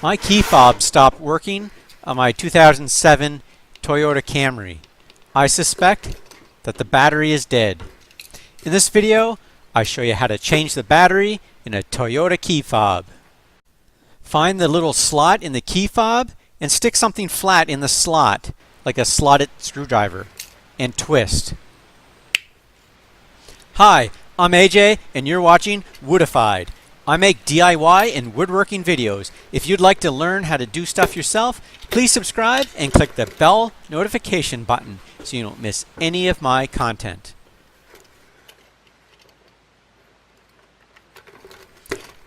My key fob stopped working on my 2007 Toyota Camry. I suspect that the battery is dead. In this video, I show you how to change the battery in a Toyota key fob. Find the little slot in the key fob and stick something flat in the slot, like a slotted screwdriver, and twist. Hi, I'm AJ and you're watching Woodified. I make DIY and woodworking videos. If you'd like to learn how to do stuff yourself, please subscribe and click the bell notification button so you don't miss any of my content.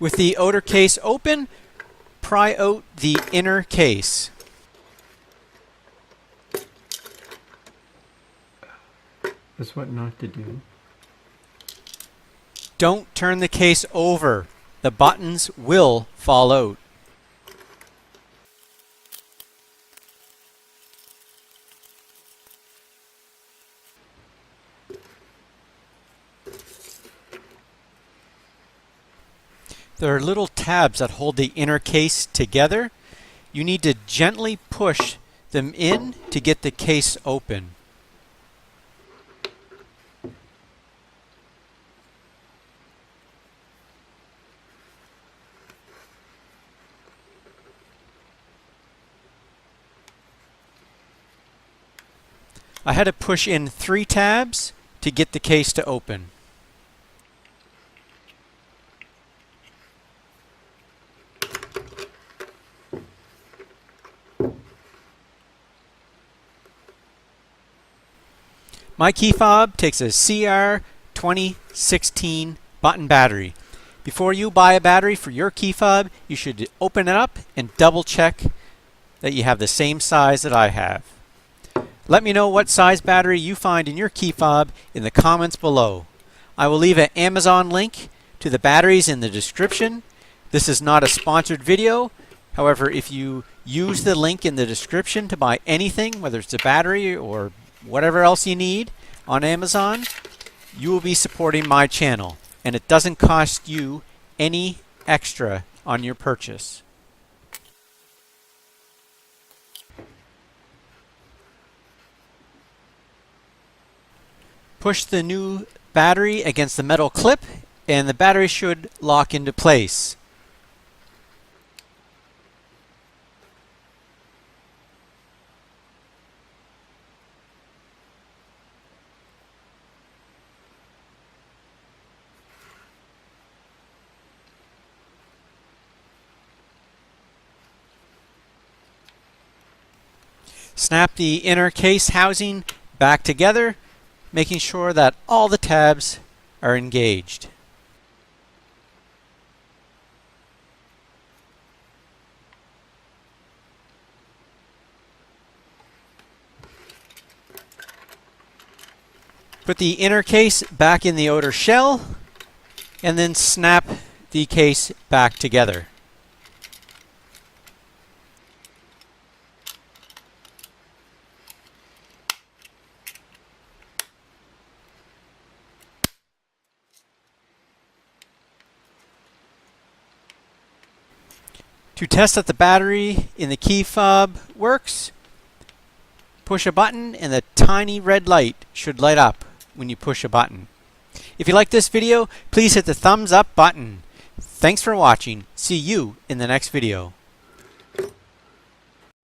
With the outer case open, pry out the inner case. That's what not to do. Don't turn the case over. The buttons will fall out. There are little tabs that hold the inner case together. You need to gently push them in to get the case open. I had to push in 3 tabs to get the case to open. My key fob takes a CR2016 button battery. Before you buy a battery for your key fob, you should open it up and double check that you have the same size that I have. Let me know what size battery you find in your key fob in the comments below. I will leave an Amazon link to the batteries in the description. This is not a sponsored video. However, if you use the link in the description to buy anything, whether it's a battery or whatever else you need on Amazon, you will be supporting my channel, and it doesn't cost you any extra on your purchase. Push the new battery against the metal clip and the battery should lock into place. Snap the inner case housing back together, making sure that all the tabs are engaged. Put the inner case back in the outer shell and then snap the case back together. To test that the battery in the key fob works, push a button and the tiny red light should light up when you push a button. If you like this video, please hit the thumbs up button. Thanks for watching. See you in the next video.